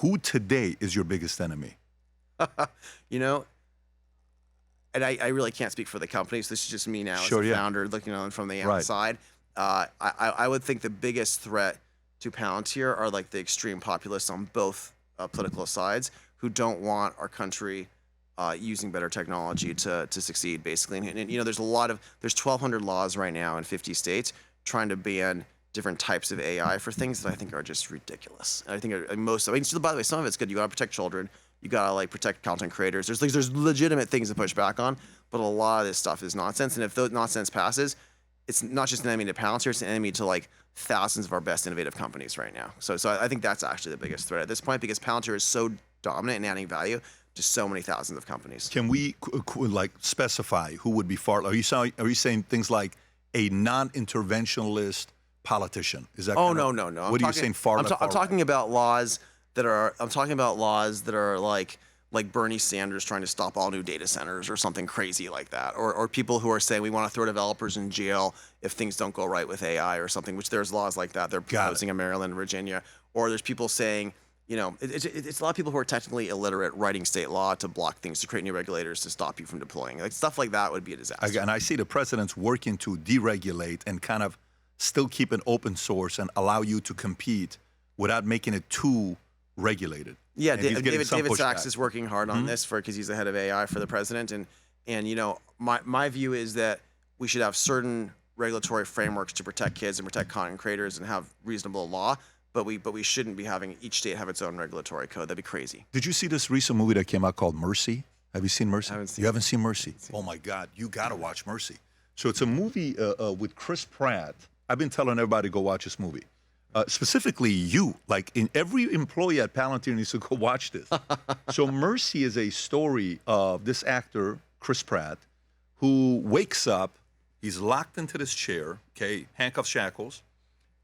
Who today is your biggest enemy? You know, and I really can't speak for the companies. This is just me now Sure, as a yeah. founder looking on from the Right. outside. I would think the biggest threat to Palantir are like the extreme populists on both political sides who don't want our country using better technology to succeed, basically. And you know, there's 1,200 laws right now in 50 states trying to ban different types of AI for things that I think are just ridiculous. And I think so by the way, some of it's good. You gotta protect children. You gotta like protect content creators. There's legitimate things to push back on, but a lot of this stuff is nonsense. And if the nonsense passes, it's not just an enemy to Palantir, it's an enemy to like thousands of our best innovative companies right now. So I think that's actually the biggest threat at this point because Palantir is so dominant in adding value to so many thousands of companies. Can we like specify who would be far? Are you saying things like a non-interventionalist politician? Is that? Oh no. What are you saying? Far left? I'm talking about laws that are. I'm talking about laws that are like Bernie Sanders trying to stop all new data centers or something crazy like that, or people who are saying we want to throw developers in jail if things don't go right with AI or something. Which there's laws like that they're proposing in Maryland and Virginia, or there's people saying. You know, it's a lot of people who are technically illiterate writing state law to block things, to create new regulators to stop you from deploying. Like stuff like that would be a disaster. And I see the president's working to deregulate and kind of still keep it open source and allow you to compete without making it too regulated. Yeah, David Sachs is working hard on this because he's the head of AI for the president. And you know, my view is that we should have certain regulatory frameworks to protect kids and protect content creators and have reasonable law. But we shouldn't be having each state have its own regulatory code. That'd be crazy. Did you see this recent movie that came out called Mercy? Have you seen Mercy? I haven't seen you haven't seen Mercy? Oh my God, you gotta watch Mercy. So it's a movie with Chris Pratt. I've been telling everybody to go watch this movie. Specifically you, like in every employee at Palantir needs to go watch this. So Mercy is a story of this actor, Chris Pratt, who wakes up, he's locked into this chair, okay, handcuffs, shackles,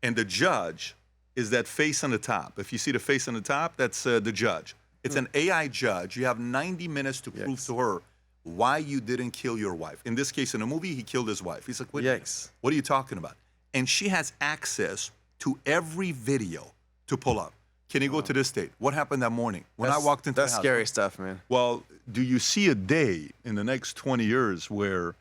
and the judge is that face on the top. If you see the face on the top, that's the judge. It's an AI judge. You have 90 minutes to prove to her why you didn't kill your wife. In this case, in the movie, he killed his wife. He's like, what are you talking about? And she has access to every video to pull up. Can you go to this date? What happened that morning? When I walked into the house. That's scary stuff, man. Well, do you see a day in the next 20 years where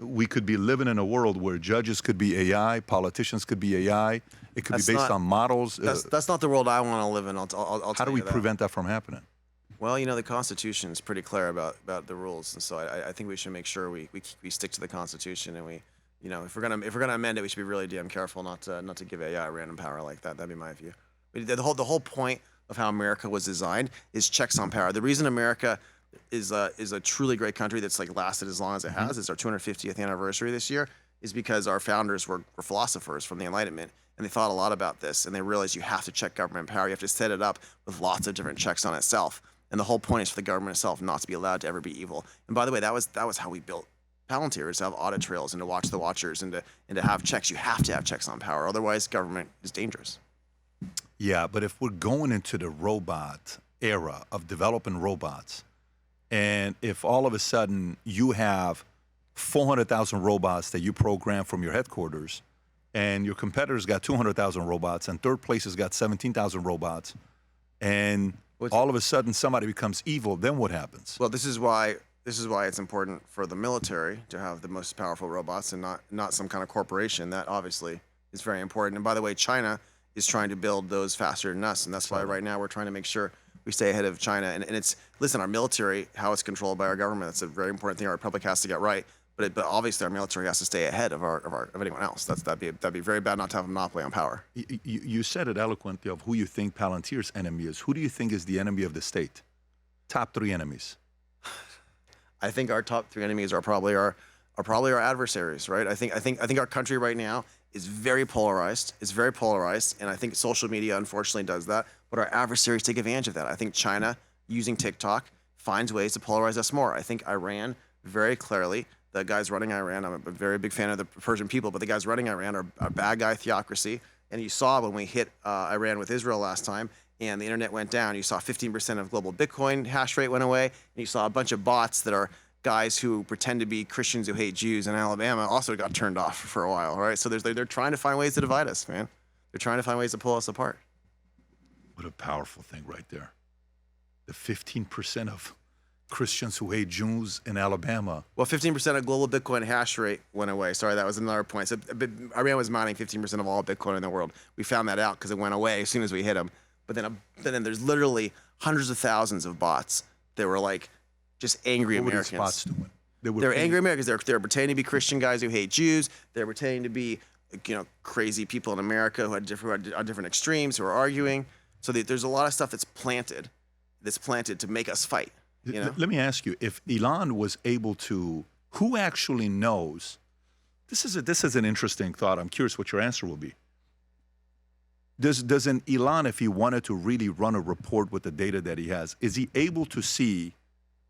we could be living in a world where judges could be AI, politicians could be AI, it could be based on models? That's not the world I want to live in. I'll how do we prevent that from happening? Well, you know, the Constitution is pretty clear about the rules, and so I think we should make sure we stick to the Constitution, and we, you know, if we're gonna amend it, we should be really damn careful not to give AI random power like that. That'd be my view. The whole point of how America was designed is checks on power. The reason America is a truly great country that's like lasted as long as it has, it's our 250th anniversary this year, is because our founders were philosophers from the Enlightenment, and they thought a lot about this, and they realized you have to check government power, you have to set it up with lots of different checks on itself, and the whole point is for the government itself not to be allowed to ever be evil. And by the way, that was how we built Palantir, is to have audit trails and to watch the watchers and to have checks. You have to have checks on power, otherwise government is dangerous. Yeah, but if we're going into the robot era of developing robots, and if all of a sudden you have 400,000 robots that you program from your headquarters, and your competitors got 200,000 robots, and third place has got 17,000 robots, and all of a sudden somebody becomes evil, then what happens? Well, this is why it's important for the military to have the most powerful robots and not some kind of corporation. That obviously is very important. And by the way, China is trying to build those faster than us, and that's why right now we're trying to make sure we stay ahead of China. And it's, listen, our military, how it's controlled by our government, that's a very important thing our republic has to get right. But obviously our military has to stay ahead of anyone else. That'd be very bad not to have a monopoly on power. You said it eloquently of who you think Palantir's enemy is. Who do you think is the enemy of the state? Top three enemies. I think our top three enemies are probably our adversaries, right? I think our country right now is very polarized. It's very polarized, and I think social media unfortunately does that. But our adversaries take advantage of that. I think China, using TikTok, finds ways to polarize us more. I think Iran, very clearly, the guys running Iran, I'm a very big fan of the Persian people, but the guys running Iran are a bad guy theocracy. And you saw when we hit Iran with Israel last time, and the internet went down, you saw 15% of global Bitcoin hash rate went away, and you saw a bunch of bots that are guys who pretend to be Christians who hate Jews in Alabama also got turned off for a while, right? So they're trying to find ways to divide us, man. They're trying to find ways to pull us apart. What a powerful thing right there. the 15% of Christians who hate Jews in Alabama. Well, 15% of global Bitcoin hash rate went away. Sorry, that was another point. So Iran was mining 15% of all Bitcoin in the world. We found that out because it went away as soon as we hit them. But then there's literally hundreds of thousands of bots that were like just angry What were Americans. these bots doing? They're angry Americans. They're pretending to be Christian guys who hate Jews. They're pretending to be, crazy people in America who are different extremes who are arguing. So there's a lot of stuff that's planted to make us fight. Let me ask you, if Elon was able to, who actually knows? This is an interesting thought. I'm curious what your answer will be. Does an Elon, if he wanted to really run a report with the data that he has, is he able to see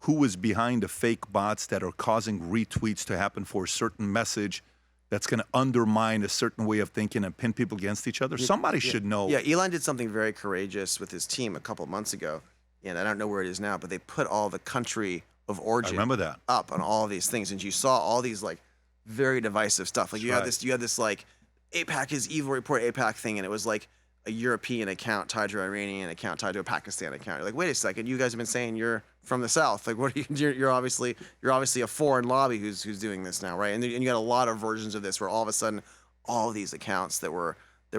who is behind the fake bots that are causing retweets to happen for a certain message that's going to undermine a certain way of thinking and pin people against each other? Somebody should know. Yeah, Elon did something very courageous with his team a couple of months ago, and I don't know where it is now, but they put all the country of origin up on all of these things, and you saw all these like very divisive stuff. Like you had this like AIPAC is evil report AIPAC thing, and it was like a European account tied to an Iranian account tied to a Pakistan account. You're like, wait a second, you guys have been saying you're from the South. Like, what are you? You're obviously a foreign lobby who's doing this now, right? And you got a lot of versions of this where all of a sudden, all of these accounts that were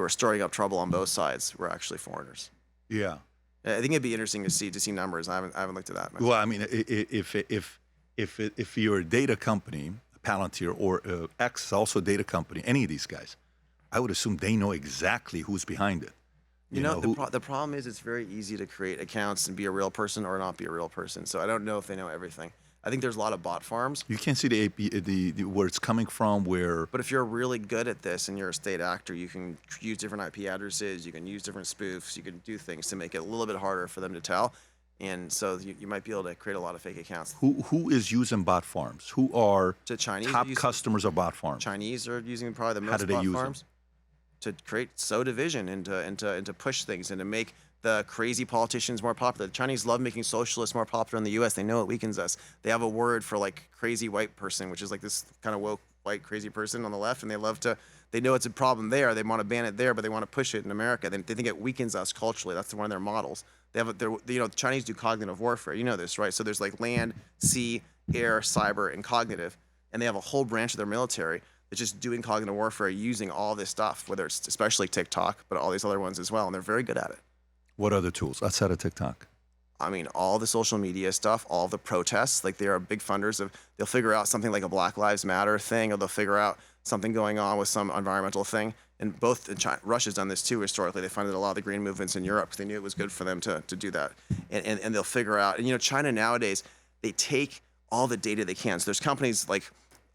stirring up trouble on both sides were actually foreigners. Yeah, I think it'd be interesting to see numbers. I haven't looked at that. Well, I mean, if you're a data company, Palantir or X is also a data company, any of these guys, I would assume they know exactly who's behind it. The problem is it's very easy to create accounts and be a real person or not be a real person. So I don't know if they know everything. I think there's a lot of bot farms. You can't see the where it's coming from. But if you're really good at this and you're a state actor, you can use different IP addresses. You can use different spoofs. You can do things to make it a little bit harder for them to tell. And so you might be able to create a lot of fake accounts. Who is using bot farms? Who are the Chinese top customers of bot farms? Chinese are using probably the most. How do they bot use farms them? To sow division and to push things and to make the crazy politicians more popular. The Chinese love making socialists more popular in the U.S. They know it weakens us. They have a word for like crazy white person, which is like this kind of woke white crazy person on the left, and they know it's a problem there. They want to ban it there, but they want to push it in America. They think it weakens us culturally. That's one of their models. The Chinese do cognitive warfare. You know this, right? So there's like land, sea, air, cyber, and cognitive, and they have a whole branch of their military that's just doing cognitive warfare using all this stuff, whether it's especially TikTok, but all these other ones as well, and they're very good at it. What other tools outside of TikTok? I mean, all the social media stuff, all the protests, like they are big funders of, they'll figure out something like a Black Lives Matter thing, or they'll figure out something going on with some environmental thing. And Russia's done this too historically. They funded a lot of the green movements in Europe because they knew it was good for them to do that. And they'll figure out, and China nowadays, they take all the data they can. So there's companies like,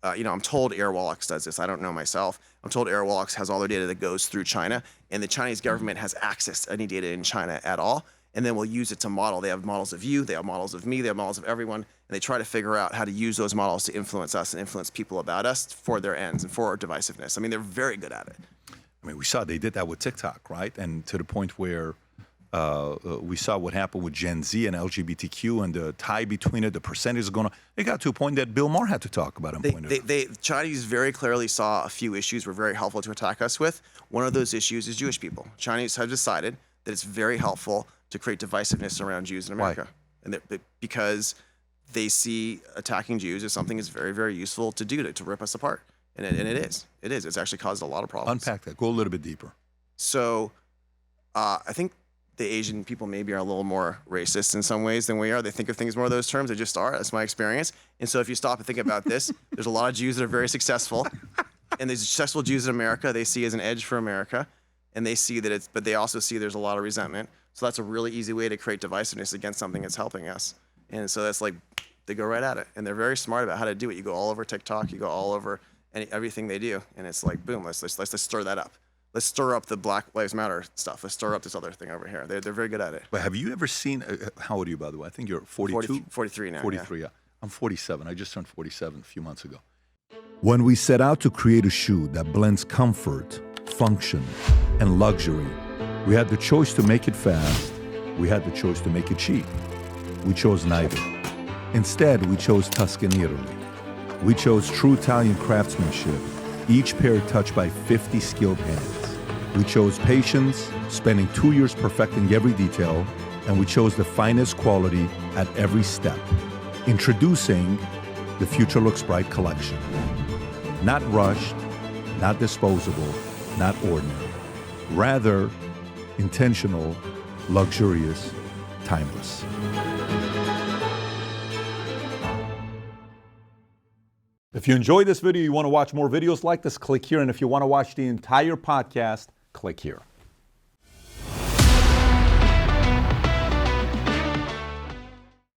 I'm told Airwallex does this. I don't know myself. I'm told Airwallex has all their data that goes through China, and the Chinese government has access to any data in China at all, and then we'll use it to model. They have models of you, they have models of me, they have models of everyone, and they try to figure out how to use those models to influence us and influence people about us for their ends and for our divisiveness. I mean, they're very good at it. I mean, we saw they did that with TikTok, right? And to the point where we saw what happened with Gen Z and LGBTQ and the tie between it, the percentage is going to. It got to a point that Bill Maher had to talk about it. Chinese very clearly saw a few issues were very helpful to attack us with. One of those issues is Jewish people. Chinese have decided that it's very helpful to create divisiveness around Jews in America. Why? And because they see attacking Jews as something that's very, very useful to do to rip us apart. And it is. It is. It's actually caused a lot of problems. Unpack that. Go a little bit deeper. So I think the Asian people maybe are a little more racist in some ways than we are. They think of things more of those terms. They just are. That's my experience. And so if you stop and think about this, there's a lot of Jews that are very successful. And there's successful Jews in America they see as an edge for America. And they see that but they also see there's a lot of resentment. So that's a really easy way to create divisiveness against something that's helping us. And so that's like, they go right at it. And they're very smart about how to do it. You go all over TikTok, you go all over everything they do. And it's like, boom, let's stir that up. Let's stir up the Black Lives Matter stuff. Let's stir up this other thing over here. They're very good at it. But have you ever seen, how old are you, by the way? I think you're 42? 43 now. 43, yeah. I'm 47. I just turned 47 a few months ago. When we set out to create a shoe that blends comfort, function, and luxury, we had the choice to make it fast. We had the choice to make it cheap. We chose neither. Instead, we chose Tuscany, Italy. We chose true Italian craftsmanship, each pair touched by 50 skilled hands. We chose patience, spending 2 years perfecting every detail, and we chose the finest quality at every step. Introducing the Future Looks Bright collection. Not rushed, not disposable, not ordinary. Rather, intentional, luxurious, timeless. If you enjoyed this video, you want to watch more videos like this, click here. And if you want to watch the entire podcast, click here.